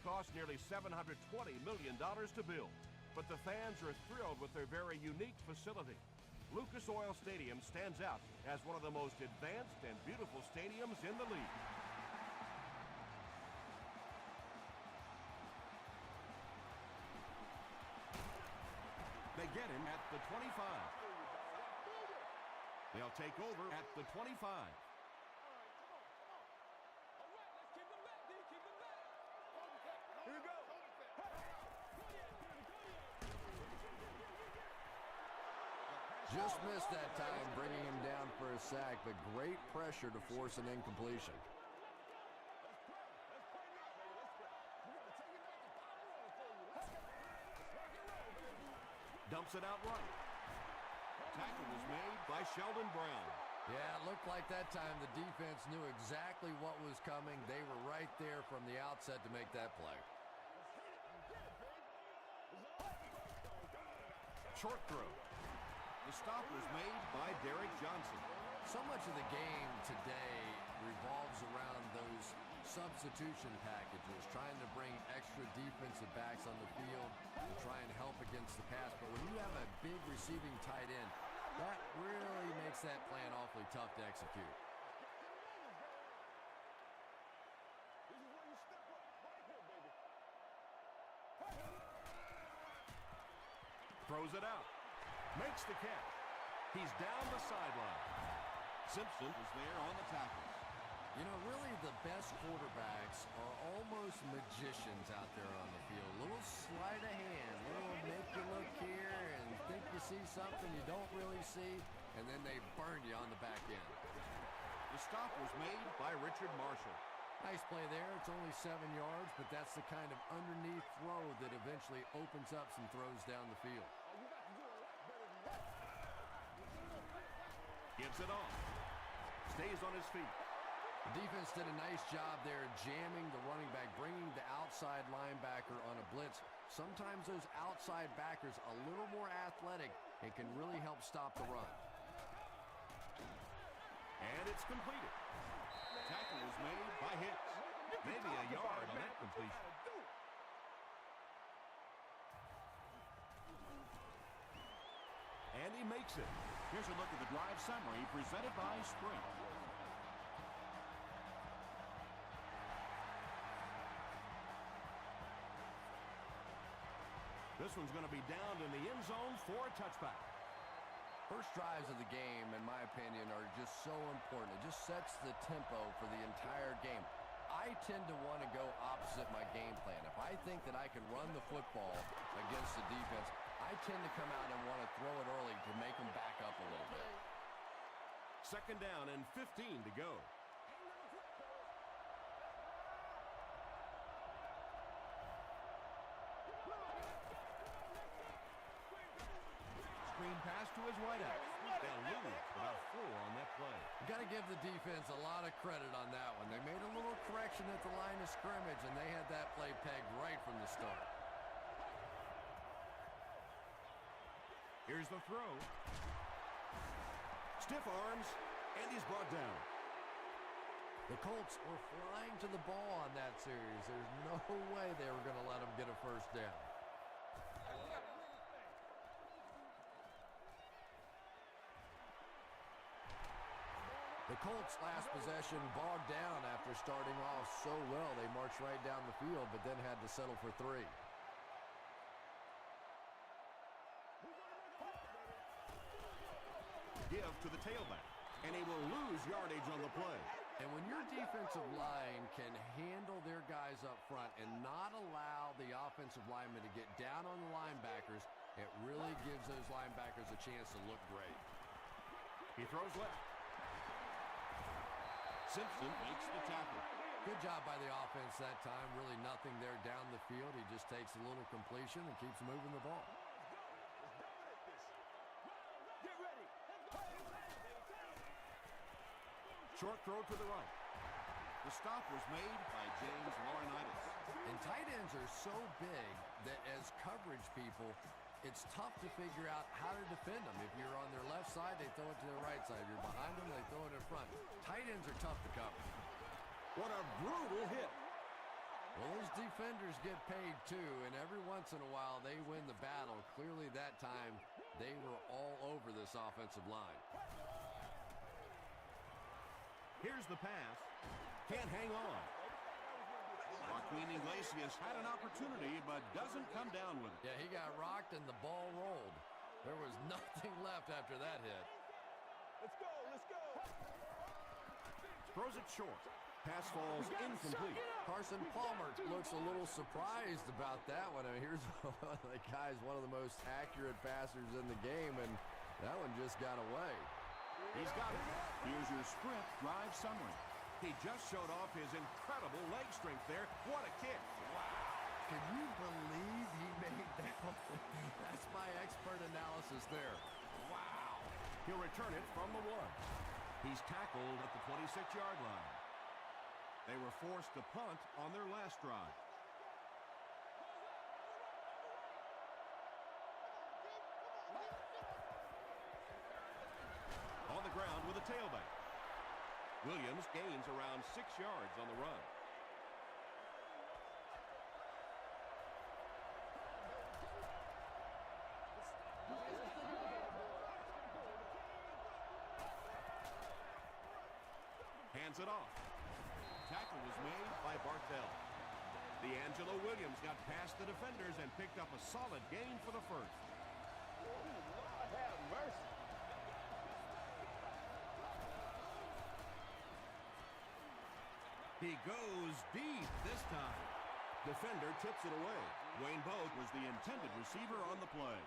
cost nearly $720 million to build, but the fans are thrilled with their very unique facility. Lucas Oil Stadium stands out as one of the most advanced and beautiful stadiums in the league. They get him at the 25. They'll take over at the 25. Just missed that time, bringing him down for a sack, but great pressure to force an incompletion. Dumps it out right. Tackle was made by Sheldon Brown. Yeah, it looked like that time the defense knew exactly what was coming. They were right there from the outset to make that play. Short throw. The stop was made by Derek Johnson. So much of the game today revolves around those substitution packages, trying to bring extra defensive backs on the field and try and help against the pass. But when you have a big receiving tight end, that really makes that plan awfully tough to execute. Throws it out. Makes the catch. He's down the sideline. Simpson is there on the tackle. You know, really the best quarterbacks are almost magicians out there on the field. A little sleight of hand, a little make you look here and think you see something you don't really see, and then they burn you on the back end. The stop was made by Richard Marshall. Nice play there. It's only 7 yards, but that's the kind of underneath throw that eventually opens up some throws down the field. Gives it off. Stays on his feet. The defense did a nice job there jamming the running back, bringing the outside linebacker on a blitz. Sometimes those outside backers a little more athletic and can really help stop the run. And it's completed. Tackle was made by Hicks. Maybe a yard on that completion. And he makes it. Here's a look at the drive summary presented by Sprint. This one's going to be down in the end zone for a touchback. First drives of the game, in my opinion, are just so important. It just sets the tempo for the entire game. I tend to want to go opposite my game plan. If I think that I can run the football against the defense, I tend to come out and want to throw it early to make them back up a little bit. Second down and 15 to go. Screen pass to his wideout. They'll lose about 4 on that play. You got to give the defense a lot of credit on that one. They made a little correction at the line of scrimmage, and they had that play pegged right from the start. Here's the throw. Stiff arms, and he's brought down. The Colts were flying to the ball on that series. There's no way they were going to let them get a first down. The Colts' last possession bogged down after starting off so well. They marched right down the field, but then had to settle for 3. Give to the tailback, and he will lose yardage on the play. And when your defensive line can handle their guys up front and not allow the offensive linemen to get down on the linebackers, it really gives those linebackers a chance to look great. He throws left. Simpson makes the tackle. Good job by the offense that time. Really nothing there down the field. He just takes a little completion and keeps moving the ball. Short throw to the right. The stop was made by James Laurinaitis. And tight ends are so big that as coverage people, it's tough to figure out how to defend them. If you're on their left side, they throw it to their right side. If you're behind them, they throw it in front. Tight ends are tough to cover. What a brutal hit. Well, those defenders get paid too, and every once in a while they win the battle. Clearly that time they were all over this offensive line. Here's the pass. Can't hang on. Joaquin Iglesias had an opportunity, but doesn't come down with it. Yeah, he got rocked and the ball rolled. There was nothing left after that hit. Let's go, let's go. Throws it short. Pass falls incomplete. Carson Palmer looks a little surprised about that one. I mean, here's the guy's one of the most accurate passers in the game, and that one just got away. He's got it. Here's your sprint drive summary. He just showed off his incredible leg strength there. What a kick. Wow. Can you believe he made that one? That's my expert analysis there. Wow. He'll return it from the 1. He's tackled at the 26-yard line. They were forced to punt on their last drive. On the ground with a tailback. Williams gains around 6 yards on the run. Hands it off. Tackle was made by Bartell. D'Angelo Williams got past the defenders and picked up a solid gain for the first. Lord have mercy. He goes deep this time. Defender tips it away. Wayne Bogue was the intended receiver on the play.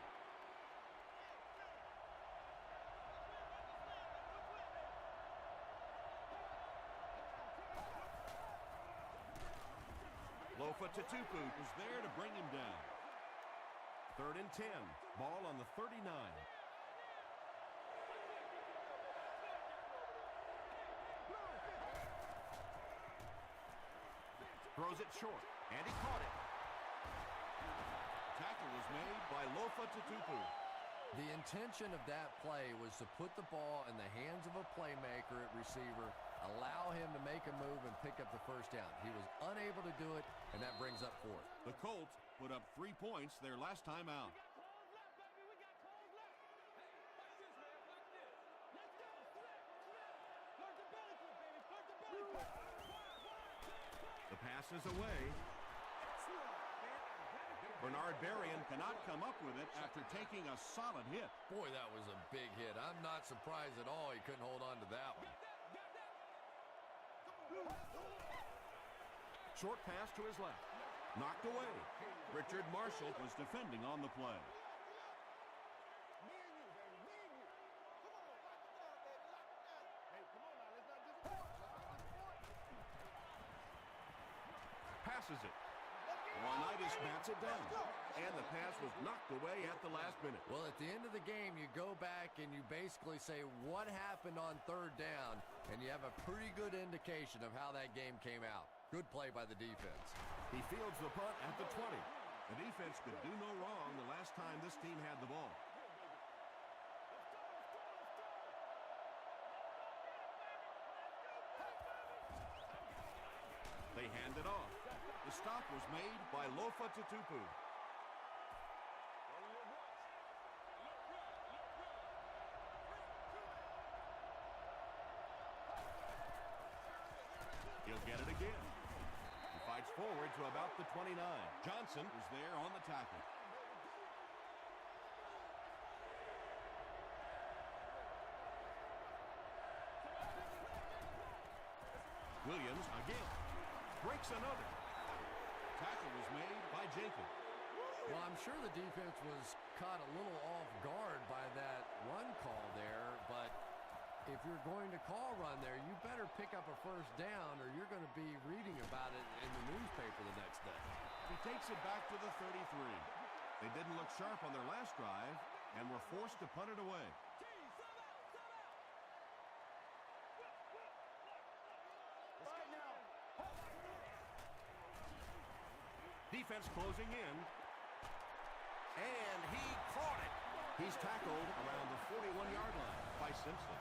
Lofa Tatupu was there to bring him down. 3rd and 10. Ball on the 39. Throws it short, and he caught it. Tackle was made by Lofa Tatupu. The intention of that play was to put the ball in the hands of a playmaker at receiver, allow him to make a move and pick up the first down. He was unable to do it, and that brings up 4th. The Colts put up 3 points their last time out. The pass is away. Bernard Berrien cannot come up with it after taking a solid hit. Boy, that was a big hit. I'm not surprised at all he couldn't hold on to that one. Short pass to his left. Knocked away. Richard Marshall was defending on the play. Passes it. Juanitis bats it down. And the pass was knocked away at the last minute. Well, at the end of the game, you go back and you basically say what happened on 3rd down, and you have a pretty good indication of how that game came out. Good play by the defense. He fields the punt at the 20. The defense could do no wrong the last time this team had the ball. They hand it off. The stop was made by Lofa Tatupu. He'll get it again. He fights forward to about the 29. Johnson was there on the tackle. Williams again. Breaks another. Tackle was made by Jenkins. Well, I'm sure the defense was caught a little off guard by that run call there, but if you're going to call run there, you better pick up a first down or you're going to be reading about it in the newspaper the next day. He takes it back to the 33. They didn't look sharp on their last drive and were forced to punt it away. Defense closing in. And he caught it. He's tackled around the 41-yard line by Simpson.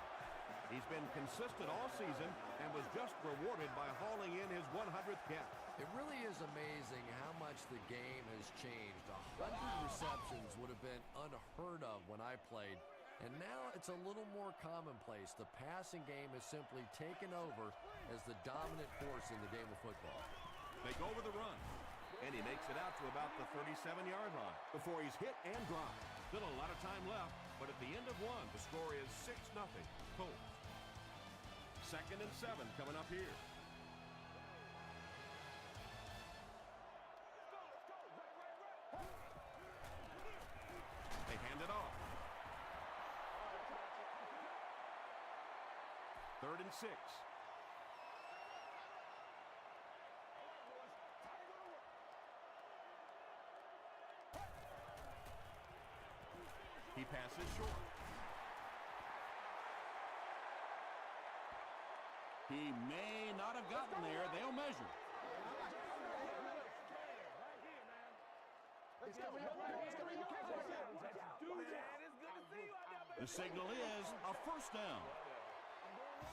He's been consistent all season and was just rewarded by hauling in his 100th catch. It really is amazing how much the game has changed. 100 receptions would have been unheard of when I played, and now it's a little more commonplace. The passing game has simply taken over as the dominant force in the game of football. They go with the run, and he makes it out to about the 37-yard line before he's hit and dropped. Still a lot of time left, but at the end of one, the score is 6-0 Colts. 2nd and 7 coming up here. They hand it off. 3rd and 6. He passes short. He may not have gotten there. They'll measure. The signal is a first down.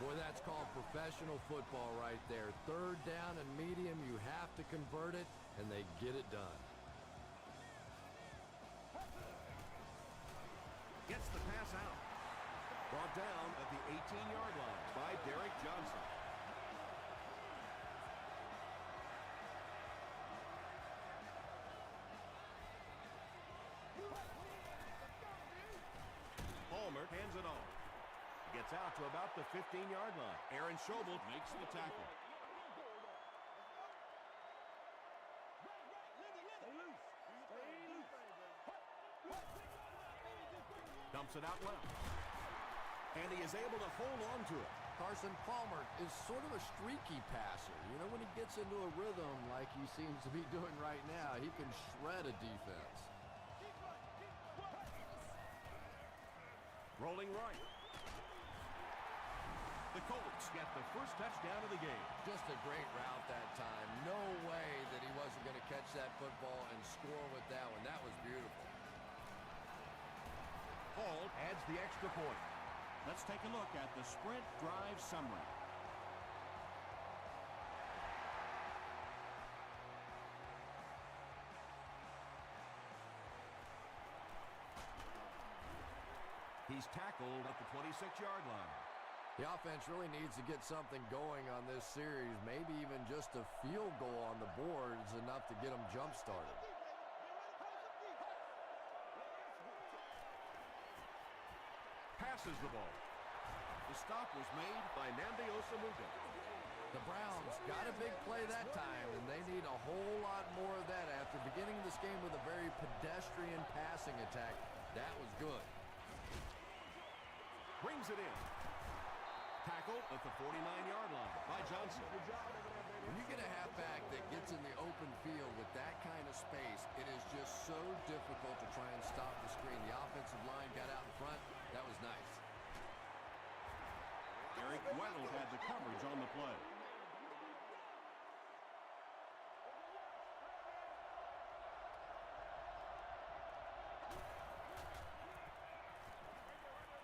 Boy, that's called professional football right there. 3rd down and medium, you have to convert it, and they get it done. Gets the pass out. Brought down at the 18-yard line by Derek Johnson. Palmer hands it off. Gets out to about the 15-yard line. Aaron Schobel makes the tackle. Dumps it out left. And he is able to hold on to it. Carson Palmer is sort of a streaky passer. You know, when he gets into a rhythm like he seems to be doing right now, he can shred a defense. Rolling right. The Colts get the first touchdown of the game. Just a great route that time. No way that he wasn't going to catch that football and score with that one. That was beautiful. Hall adds the extra point. Let's take a look at the sprint drive summary. He's tackled at the 26-yard line. The offense really needs to get something going on this series. Maybe even just a field goal on the board is enough to get them jump-started. Passes the ball. The stop was made by Nnamdi Osamuga. The Browns got a big play that time, and they need a whole lot more of that after beginning this game with a very pedestrian passing attack. That was good. Brings it in. Tackle at the 49-yard line by Johnson. When you get a halfback that gets in the open field with that kind of space, it is just so difficult to try and stop the screen. The offensive line got out in front. That was nice. Eric Weddle had the coverage on the play.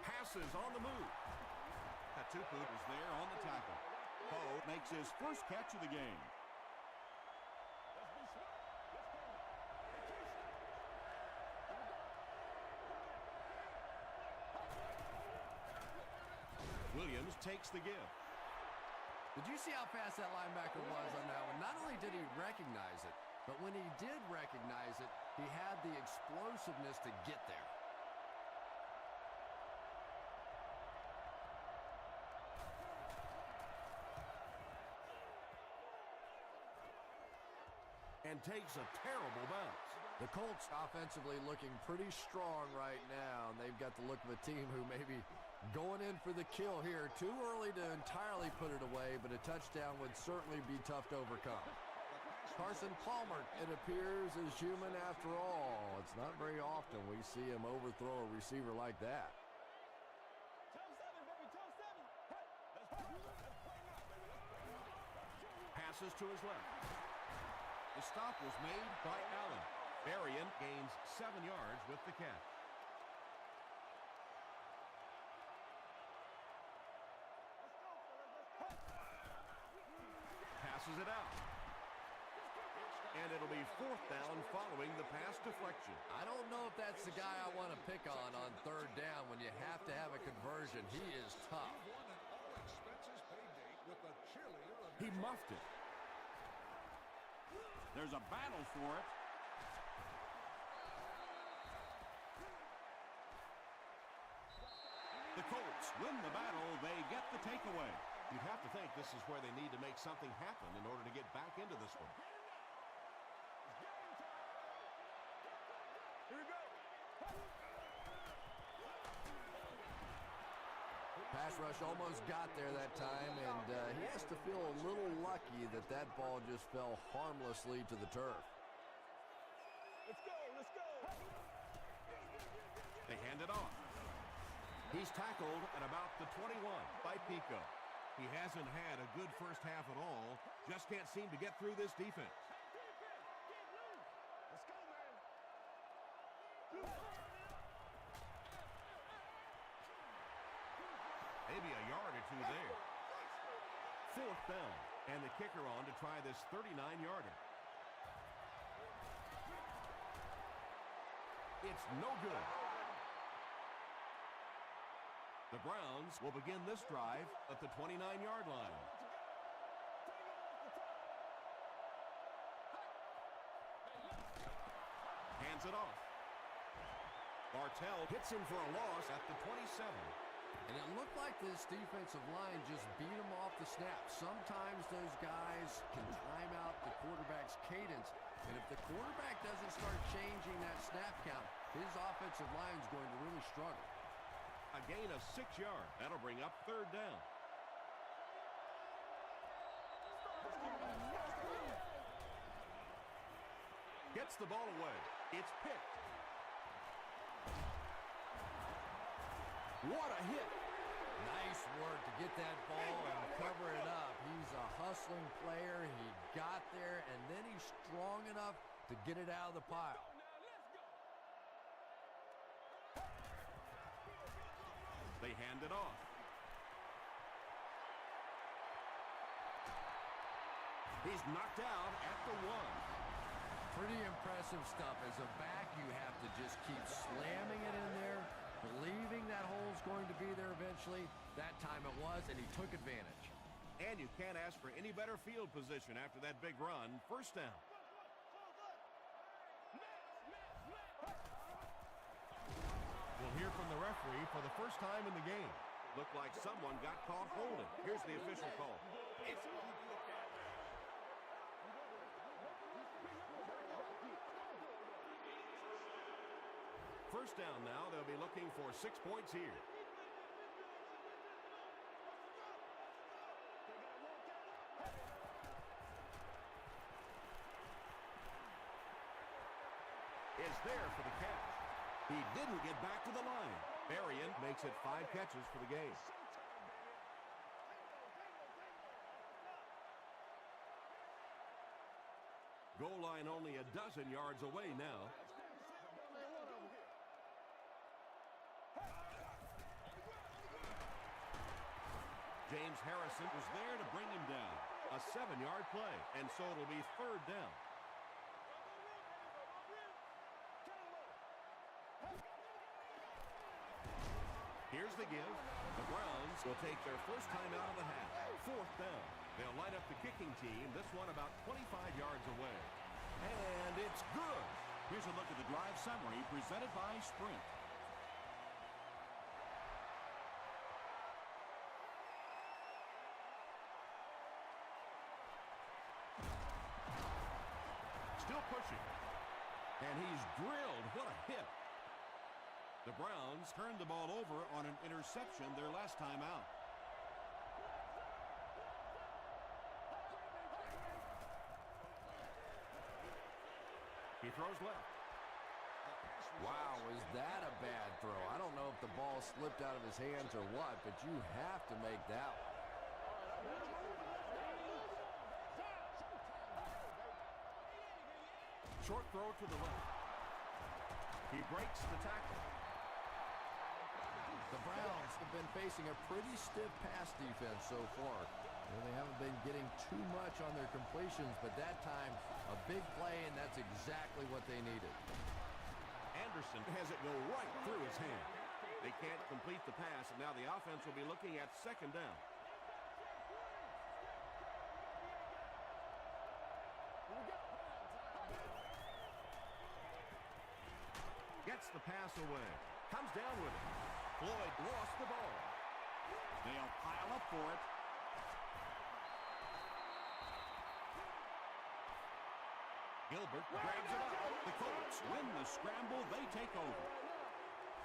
Passes on the move. Katupu is there on the tackle. Poe makes his first catch of the game. Williams takes the give. Did you see how fast that linebacker was on that one? Not only did he recognize it, but when he did recognize it, he had the explosiveness to get there. And takes a terrible bounce. The Colts offensively looking pretty strong right now, and they've got the look of a team who may be going in for the kill here. Too early to entirely put it away, but a touchdown would certainly be tough to overcome. Carson Palmer, it appears, is human after all. It's not very often we see him overthrow a receiver like that. Passes to his left. The stop was made by Allen. Berrien gains 7 yards with the catch. tosses it out. And it'll be 4th down following the pass deflection. I don't know if that's the guy I want to pick on 3rd down when you have to have a conversion. He is tough. He muffed it. There's a battle for it. The Colts win the battle. They get the takeaway. You'd have to think this is where they need to make something happen in order to get back into this one. Here we go. Pass rush almost got there that time, and he has to feel a little lucky that that ball just fell harmlessly to the turf. Let's go. Let's go. They hand it off. He's tackled at about the 21 by Pico. He hasn't had a good first half at all. Just can't seem to get through this defense. Let's go, man. Maybe a yard or two there. 4th down, and the kicker on to try this 39-yarder. It's no good. The Browns will begin this drive at the 29-yard line. Hands it off. Bartell hits him for a loss at the 27. And it looked like this defensive line just beat him off the snap. Sometimes those guys can time out the quarterback's cadence. And if the quarterback doesn't start changing that snap count, his offensive line is going to really struggle. A gain of 6 yards. That'll bring up 3rd down. Gets the ball away. It's picked. What a hit. Nice work to get that ball and cover it up. He's a hustling player. He got there, and then he's strong enough to get it out of the pile. They hand it off. He's knocked out at the 1. Pretty impressive stuff. As a back, you have to just keep slamming it in there, believing that hole's going to be there eventually. That time it was, and he took advantage. And you can't ask for any better field position after that big run. 1st down. We'll hear from the referee for the first time in the game. Looked like someone got caught holding. Here's the official call. First down now. They'll be looking for 6 points here. Is there for the catch. He didn't get back to the line. Berrien makes it 5 catches for the game. Goal line only a dozen yards away now. James Harrison was there to bring him down. A 7-yard play, and so it'll be 3rd down. Here's the give. The Browns will take their first time out of the half. 4th down. They'll line up the kicking team, this one about 25 yards away. And it's good. Here's a look at the drive summary presented by Sprint. Still pushing. And he's drilled. What a hit. The Browns turned the ball over on an interception their last time out. He throws left. Wow, is that a bad throw? I don't know if the ball slipped out of his hands or what, but you have to make that one. Short throw to the left. He breaks the tackle. The Browns have been facing a pretty stiff pass defense so far. Well, they haven't been getting too much on their completions, but that time, a big play, and that's exactly what they needed. Anderson has it go right through his hand. They can't complete the pass, and now the offense will be looking at second down. Gets the pass away. Comes down with it. Floyd lost the ball. They'll pile up for it. Gilbert grabs it up. The Colts win the scramble. They take over.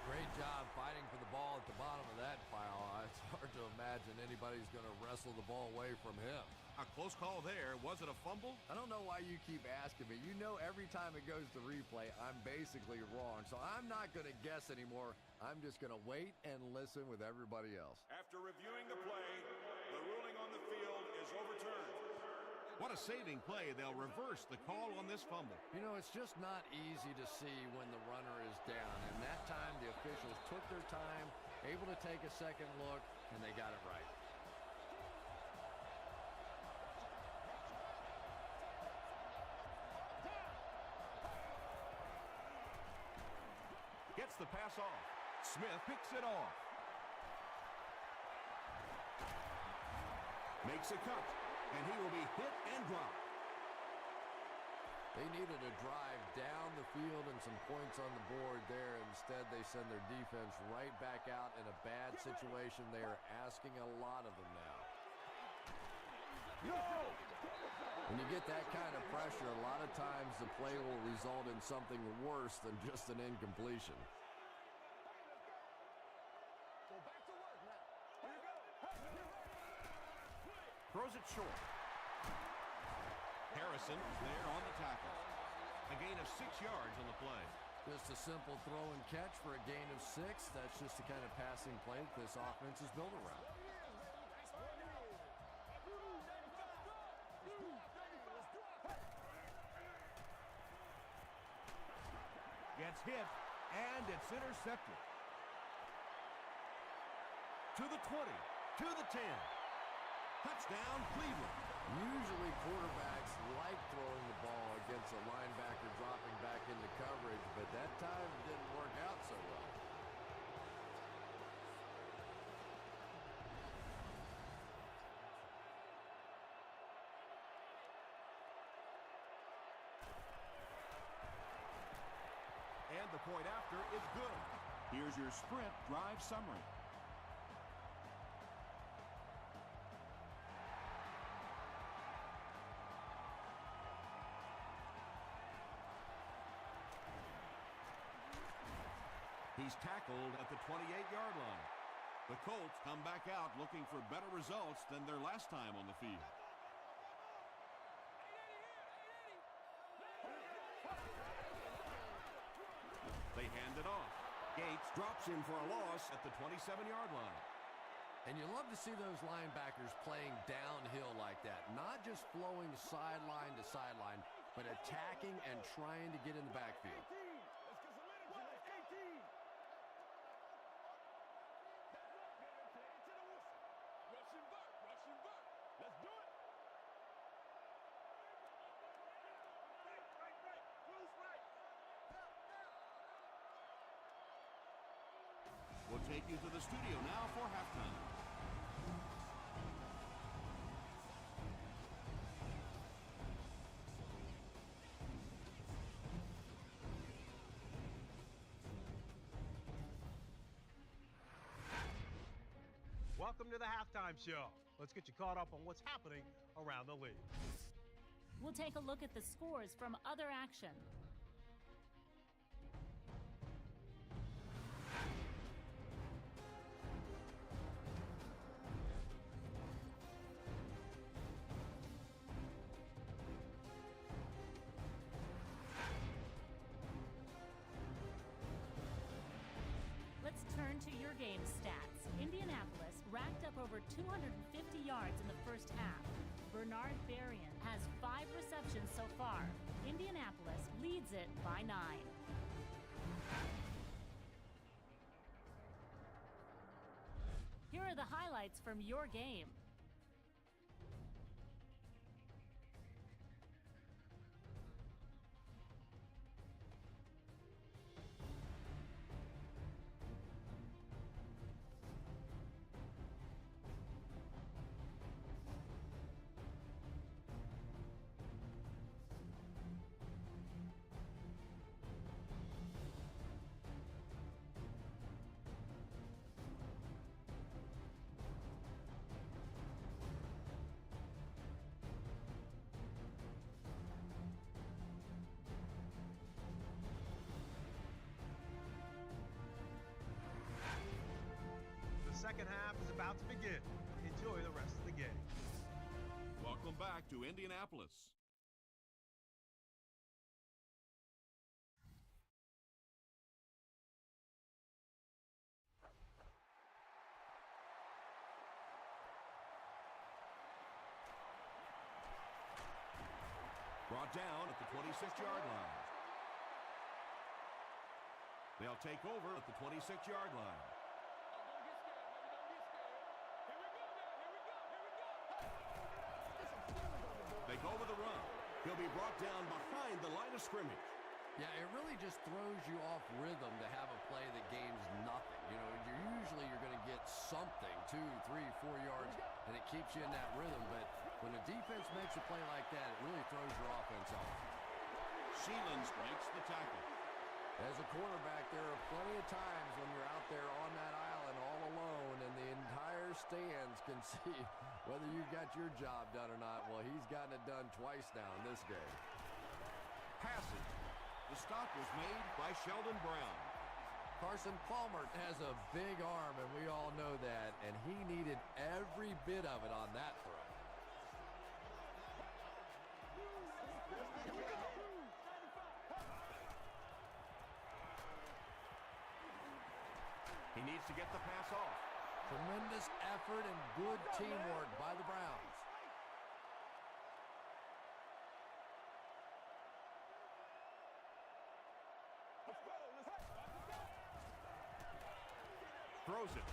Great job fighting for the ball at the bottom of that pile. It's hard to imagine anybody's going to wrestle the ball away from him. A close call there. Was it a fumble? I don't know why you keep asking me. You know every time it goes to replay, I'm basically wrong. So I'm not going to guess anymore. I'm just going to wait and listen with everybody else. After reviewing the play, the ruling on the field is overturned. What a saving play. They'll reverse the call on this fumble. You know, it's just not easy to see when the runner is down. And that time, the officials took their time, able to take a second look, and they got it right. Gets the pass off. Smith picks it off. Makes a cut, and he will be hit and dropped. They needed a drive down the field and some points on the board there. Instead, they send their defense right back out in a bad situation. They are asking a lot of them now. When you get that kind of pressure, a lot of times the play will result in something worse than just an incompletion. Throws it short. Harrison is there on the tackle. A gain of 6 yards on the play. Just a simple throw and catch for a gain of 6. That's just the kind of passing play that this offense is built around. Gets hit, and it's intercepted. To the 20, to the 10. Touchdown, Cleveland. Usually quarterbacks like throwing the ball against a linebacker dropping back into coverage, but that time it didn't work out so well. And the point after is good. Here's your Sprint drive summary. He's tackled at the 28-yard line. The Colts come back out looking for better results than their last time on the field. They hand it off. Gates drops in for a loss at the 27-yard line. And you love to see those linebackers playing downhill like that. Not just flowing sideline to sideline, but attacking and trying to get in the backfield. We'll take you to the studio now for halftime. Welcome to the halftime show. Let's get you caught up on what's happening around the league. We'll take a look at the scores from other action. Let's turn to your game stats. Indianapolis racked up over 250 yards in the first half. Bernard Berrien has 5 receptions so far. Indianapolis leads it by 9. Here are the highlights from your game. second half is about to begin. Enjoy the rest of the game. Welcome back to Indianapolis. Brought down at the 26-yard line. They'll take over at the 26-yard line. They go with the run. He'll be brought down behind the line of scrimmage. Yeah, it really just throws you off rhythm to have a play that gains nothing. You know, you're going to get something, 2, 3, 4 yards, and it keeps you in that rhythm. But when a defense makes a play like that, it really throws your offense off. Sheelans makes the tackle. As a quarterback, there are plenty of times when you're out there on that island all alone and the entire stands can see whether you got your job done or not. Well, he's gotten it done twice now in this game. Passes. The stop was made by Sheldon Brown. Carson Palmer has a big arm, and we all know that, and he needed every bit of it on that throw. He needs to get the pass off. Tremendous effort and good teamwork by the Browns. Throws it.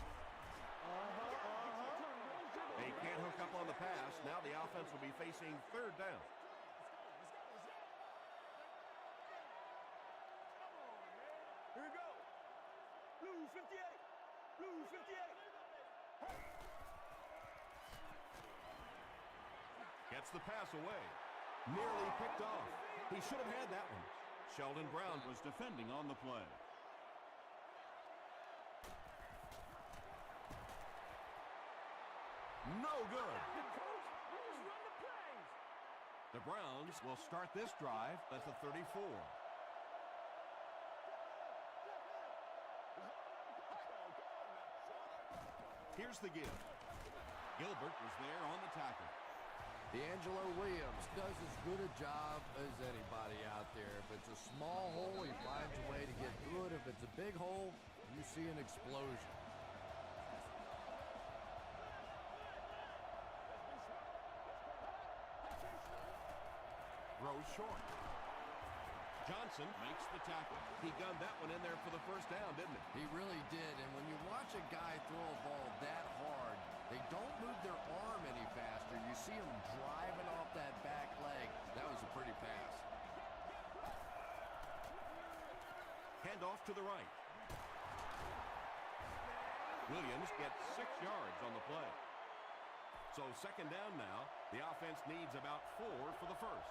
They can't hook up on the pass. Now the offense will be facing third down. Here we go. Blue 58. Blue 58. Gets the pass away. Nearly picked off. He should have had that one. Sheldon Brown Was defending on the play. no good. The Browns will start this drive at the 34. Here's the give. Gilbert was there on the tackle. D'Angelo Williams does as good a job as anybody out there. If it's a small hole, he finds a way to get through it. If it's a big hole, you see an explosion. Throws short. Johnson Makes the tackle. He gunned that one in there for the first down, didn't he? He really did, and when you watch a guy throw a ball that hard, they don't move their arm any faster. You see him driving off that back leg. That was a pretty pass. Hand off to the right. Williams gets 6 yards on the play. So second down now. The offense needs about 4 for the first.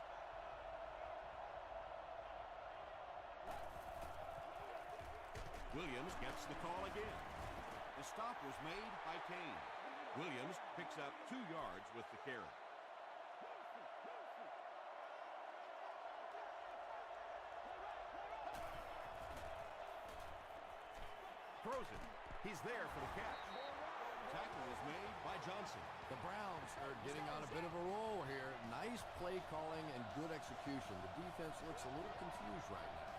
Williams gets the call again. The stop was made by Kane. Williams picks up 2 yards with the carry. Throws it. He's there for the catch. Tackle was made by Johnson. The Browns are getting on a bit of a roll here. Nice play calling and good execution. The defense looks a little confused right now.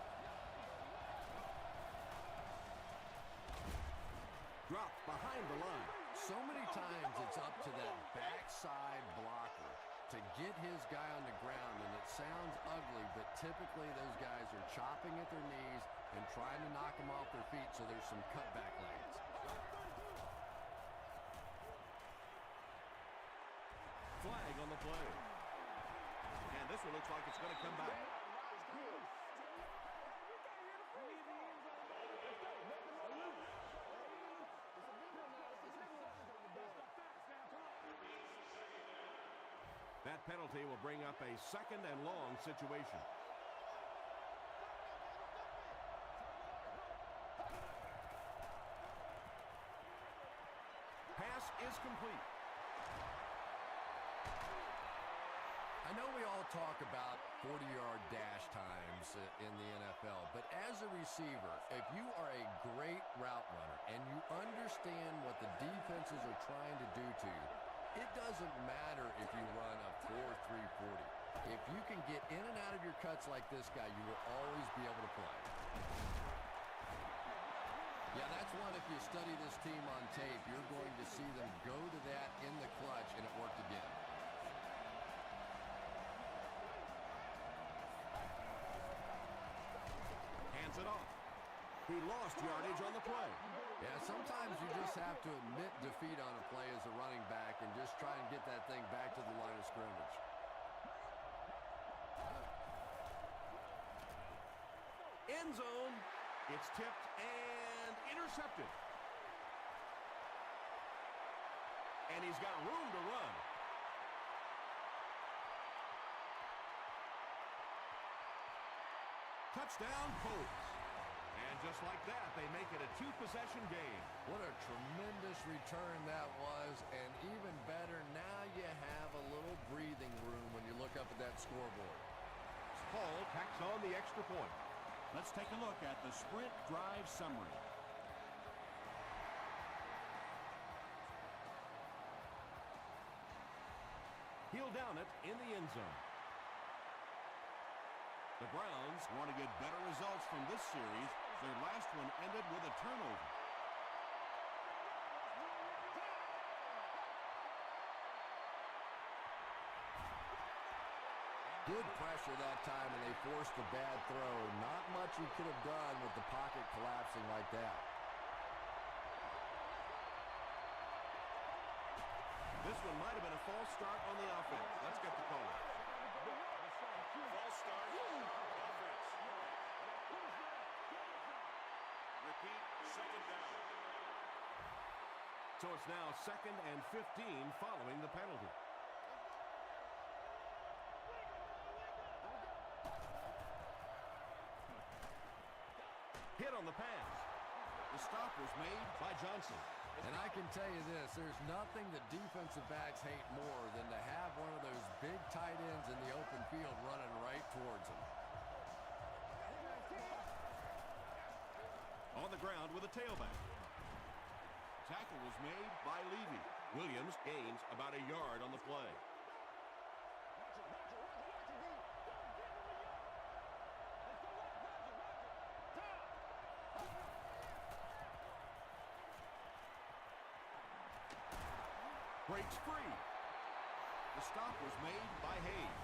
Dropped behind the line. So many times it's up to that backside blocker to get his guy on the ground, and it sounds ugly, but typically those guys are chopping at their knees and trying to knock them off their feet, so there's some cutback lanes. Flag on the play. And this one looks like it's going to come back. That penalty will bring up a second and long situation. Pass is complete. I know we all talk about 40-yard dash times jobs in the NFL. But as a receiver, if you are a great route runner and you understand what the defenses are trying to do to you, it doesn't matter if you run a 4.340. If you can get in and out of your cuts like this guy, you will always be able to play. Yeah, that's one, if you study this team on tape, you're going to see them go to that in the clutch, and it worked again. Hands it off. He lost yardage on the play. Yeah, sometimes you just have to admit defeat on a play as a running back and just try and get that thing back to the line of scrimmage. End zone. It's tipped and intercepted. And he's got room to run. Touchdown, Colts. And just like that, they make it a two-possession game. What a tremendous return that was, and even better, now you have a little breathing room when you look up at that scoreboard. Hall tacks on the extra point. Let's take a look at the sprint drive summary. He'll down it in the end zone. The Browns want to get better results from this series. Their last one ended with a turnover. Good pressure that time, and they forced a bad throw. Not much he could have done with the pocket collapsing like that. This one might have been a false start on the offense. Let's get the call. False start. Offense. Repeat, second down. So it's now 2nd and 15 following the penalty. Hit on the pass. The stop was made By Johnson. And I can tell you this, there's nothing that defensive backs hate more than to have one of those big tight ends in the open field running right towards them. On the ground with a tailback. Tackle was made by Levy. Williams gains about a yard on the play. Breaks free. The stop was made by Hayes.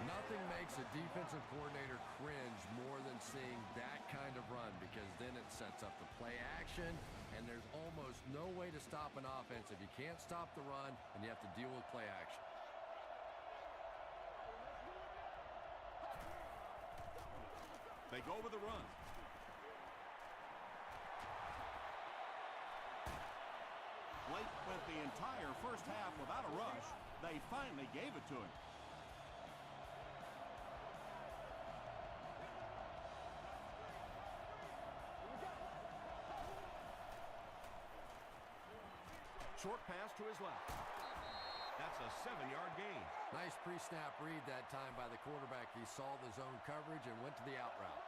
Nothing makes a defensive coordinator cringe more than seeing that kind of run, because then it sets up the play action, and there's almost no way to stop an offense if you can't stop the run and you have to deal with play action. They go with the run. Blake went the entire first half without a rush. They finally gave it to him. Short pass to his left. That's a 7-yard gain. Nice pre-snap read that time by the quarterback. He saw the zone coverage and went to the out route.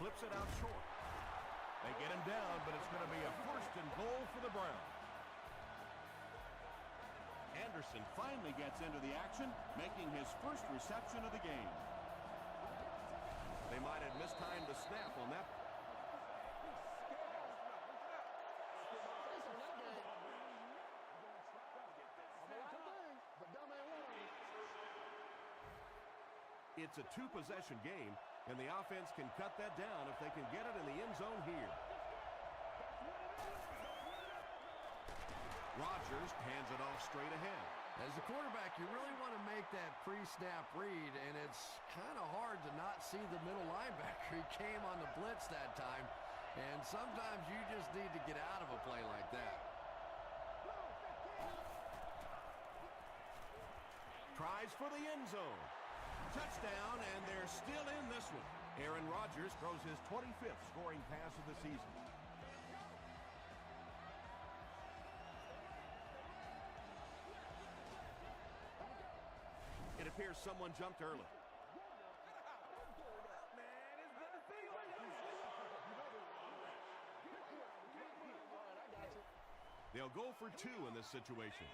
Flips it out short. They get him down, but it's going to be a 1st and goal for the Browns. Anderson finally gets into the action, making his first reception of the game. They might have mistimed the snap on that. It's a two-possession game, and the offense can cut that down if they can get it in the end zone here. Rodgers hands it off straight ahead. As a quarterback, you really want to make that pre-snap read, and it's kind of hard to not see the middle linebacker. He came on the blitz that time, and sometimes you just need to get out of a play like that. Tries for the end zone. Touchdown, and they're still in this one. Aaron Rodgers throws his 25th scoring pass of the season. appears someone jumped early. They'll go for 2 in this situation.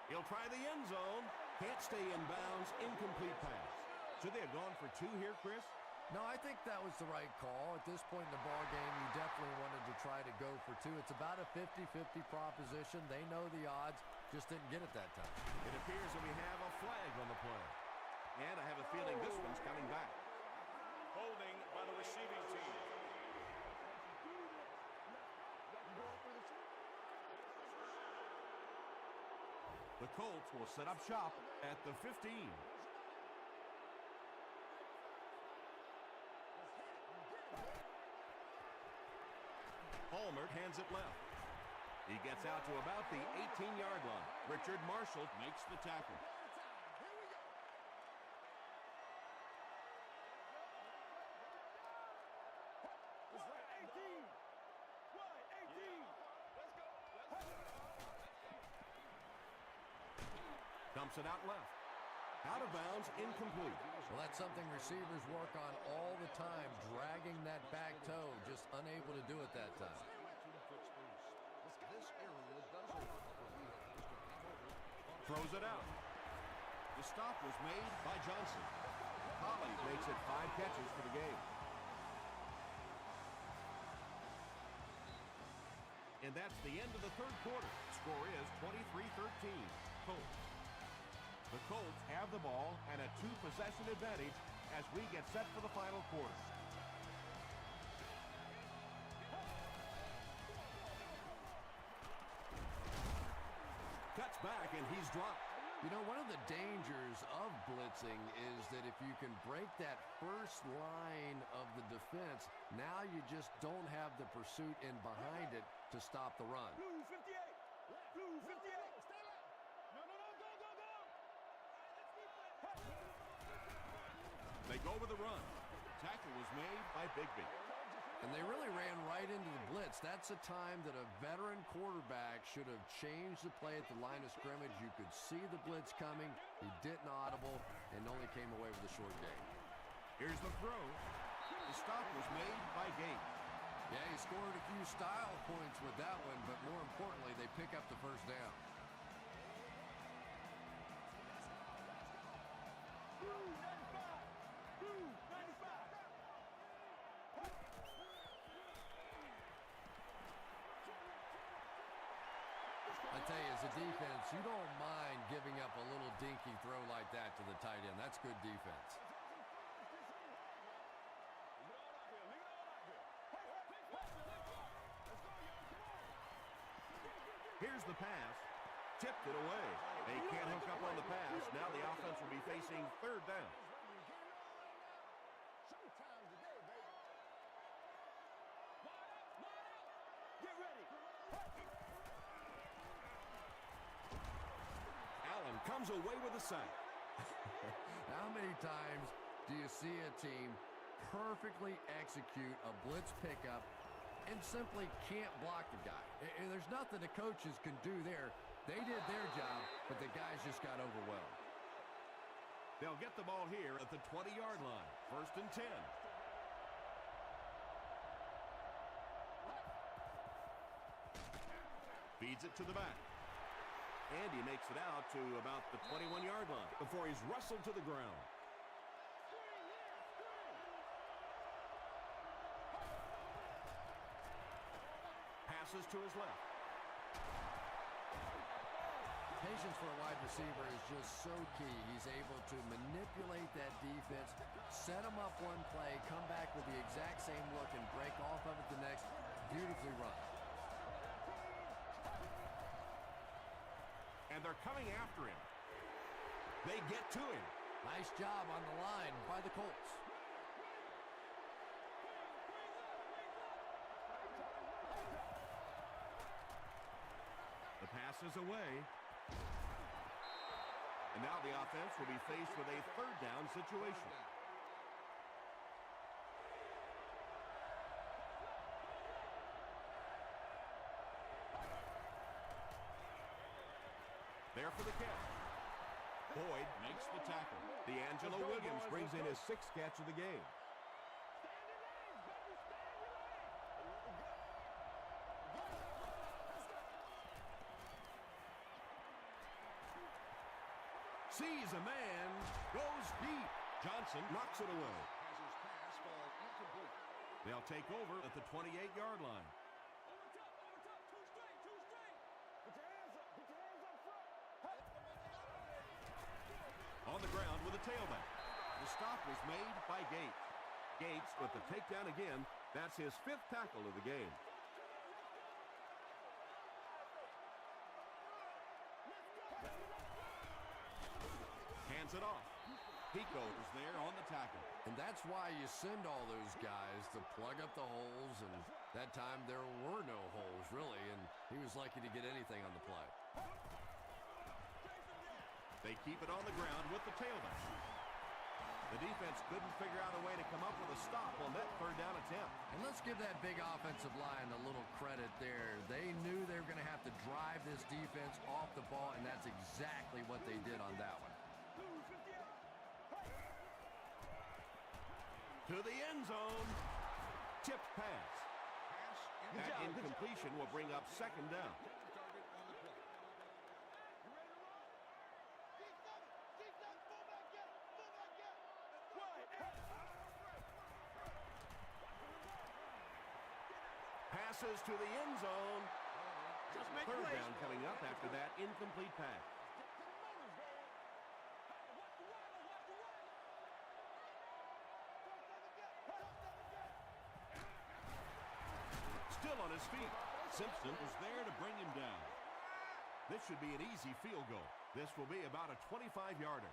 He'll try the end zone. Can't stay in bounds. Incomplete pass. Should they have gone for 2 here, Chris? No, I think that was the right call. At this point in the ball game, you definitely wanted to try to go for 2. It's about a 50-50 proposition. They know the odds, just didn't get it that time. It appears that we have a flag on the play. And I have a feeling this one's coming back. Holding by the receiving team. The Colts will set up shop at the 15. Palmer hands it left. He gets out to about the 18-yard line. Richard Marshall makes the tackle. Dumps it out left. Out of bounds, incomplete. Well, that's something receivers work on all the time, dragging that back toe, just unable to do it that time. Throws it out. The stop was made by Johnson. Holly makes it 5 catches for the game. And that's the end of the third quarter. Score is 23-13. Colts. The Colts have the ball and a 2-possession advantage as we get set for the final quarter. Cuts back and he's dropped. You know, one of the dangers of blitzing is that if you can break that first line of the defense, now you just don't have the pursuit in behind it to stop the run. Blue 58. Blue 58. They go with the run. Tackle was made by Bigby. And they really ran right into the blitz. That's a time that a veteran quarterback should have changed the play at the line of scrimmage. You could see the blitz coming. He didn't audible and only came away with a short gain. Here's the throw. The stop was made by Gates. Yeah, he scored a few style points with that one, but more importantly, they pick up the first down. I tell you, as a defense, you don't mind giving up a little dinky throw like that to the tight end. That's good defense. Here's the pass. Tipped it away. They can't hook up on the pass. Now the offense will be facing third down. Allen comes away with a sack. How many times do you see a team perfectly execute a blitz pickup and simply can't block the guy? And there's nothing the coaches can do there. They did their job, but the guys just got overwhelmed. They'll get the ball here at the 20-yard line. First and 10. Feeds it to the back. And he makes it out to about the 21-yard line before he's wrestled to the ground. Passes to his left. Patience for a wide receiver is just so key. He's able to manipulate that defense, set them up one play, come back with the exact same look, and break off of it the next. Beautifully run. And they're coming after him. They get to him. Nice job on the line by the Colts. The pass is away. And now the offense will be faced with a third down situation. there for the catch. Boyd makes the tackle. D'Angelo Williams brings in his 6th catch of the game. Sees a man, goes deep. Johnson knocks it away. They'll take over at the 28-yard line. On the ground with a tailback. The stop was made by Gates. Gates with the takedown again. That's his 5th tackle of the game. Hands it off. Pico is there on the tackle. And that's why you send all those guys to plug up the holes, and that time there were no holes, really, and he was lucky to get anything on the play. They keep it on the ground with the tailback. The defense couldn't figure out a way to come up with a stop on that 3rd down attempt. And let's give that big offensive line a little credit there. They knew they were going to have to drive this defense off the ball, and that's exactly what they did on that one. To the end zone. Tipped pass. That incompletion will bring up 2nd down. Passes to the end zone. 3rd down coming up after that incomplete pass. Still on his feet. Simpson was there to bring him down. This should be an easy field goal. This will be about a 25-yarder.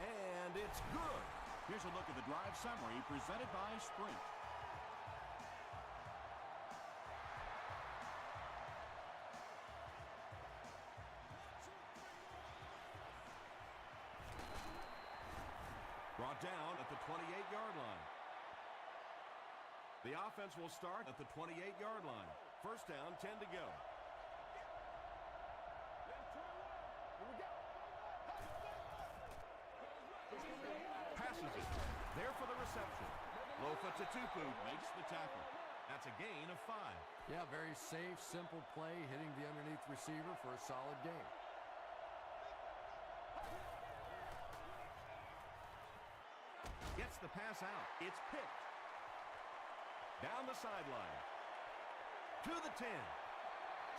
And it's good. Here's a look at the drive summary presented by Sprint. Brought down at the 28-yard line. The offense will start at the 28-yard line. 1st down, 10 to go. Passes it. There for the reception. Lofa Tatupu makes the tackle. That's a gain of 5. Yeah, very safe, simple play, hitting the underneath receiver for a solid game. Gets the pass out. It's picked. Down the sideline. To the 10.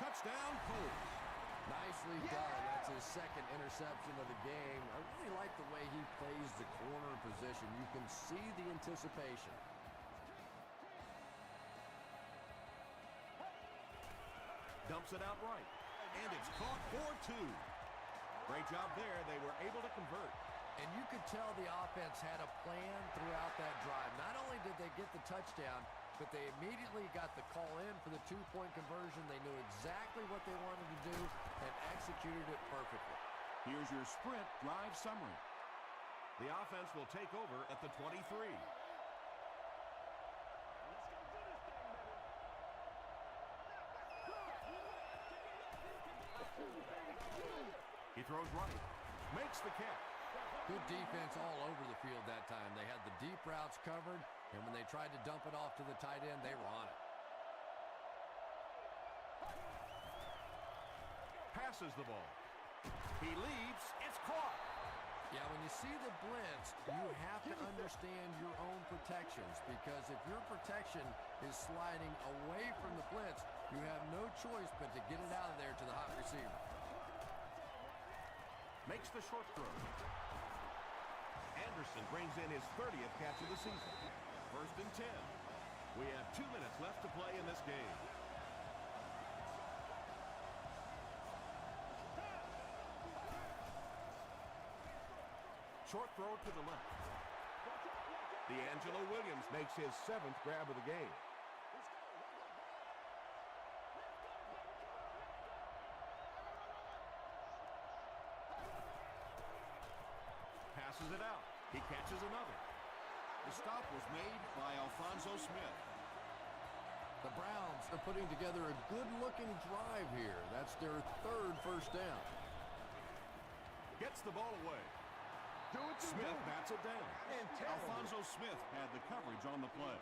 Touchdown, Colts. Nicely done. That's his 2nd interception of the game. I really like the way he plays the corner position. You can see the anticipation. Dumps it out right. And it's caught for 2. Great job there. They were able to convert. And you could tell the offense had a plan throughout that drive. Not only did they get the touchdown, but they immediately got the call in for the 2-point conversion. They knew exactly what they wanted to do and executed it perfectly. Here's your Sprint drive summary. The offense will take over at the 23. He throws right. Makes the catch. Good defense all over the field that time. They had the deep routes covered, and when they tried to dump it off to the tight end, they were on it. Passes the ball. He leaps. It's caught. Yeah, when you see the blitz, you have to understand your own protections, because if your protection is sliding away from the blitz, you have no choice but to get it out of there to the hot receiver. Makes the short throw. Anderson brings in his 30th catch of the season. 1st and 10. We have 2 minutes left to play in this game. Short throw to the left. D'Angelo Williams makes his 7th grab of the game. Passes it out. He catches another. The stop was made by Alfonso Smith. The Browns are putting together a good-looking drive here. That's their third first down. Gets the ball away. Smith bats it down. Alfonso Smith had the coverage on the play.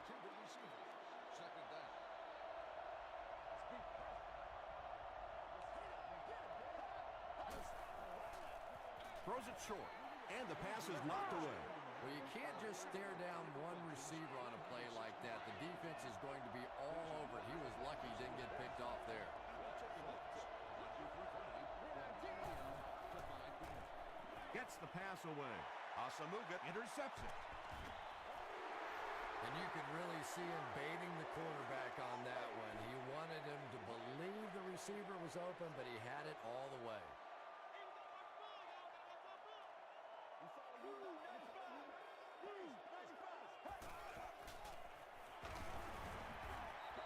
Throws it short, and the pass is knocked away. Well, you can't just stare down one receiver on a play like that. The defense is going to be all over it. He was lucky he didn't get picked off there. Gets the pass away. Asamuga intercepts it. And you could really see him baiting the quarterback on that one. He wanted him to believe the receiver was open, but he had it all the way.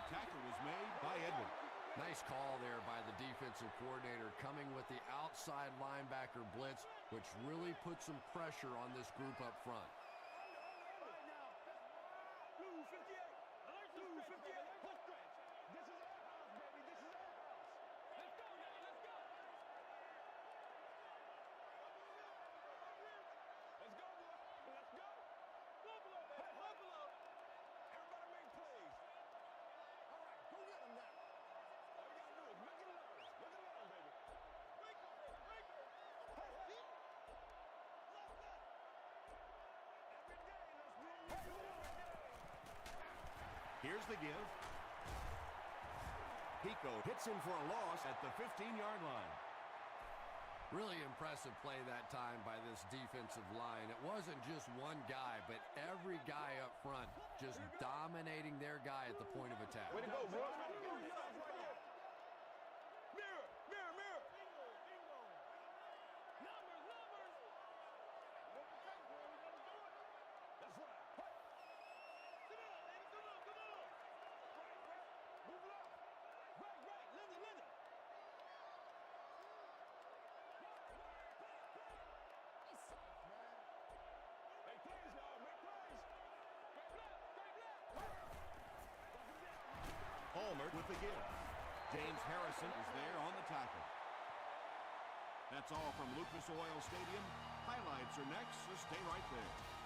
Tackle was made by Edwards. Nice call there by the defensive coordinator, coming with the outside linebacker blitz, which really put some pressure on this group up front. Here's the give. Pico hits him for a loss at the 15-yard line. Really impressive play that time by this defensive line. It wasn't just one guy, but every guy up front just dominating their guy at the point of attack. Way to go, bro. Palmer with the give. James Harrison is there on the tackle. That's all from Lucas Oil Stadium. Highlights are next, so stay right there.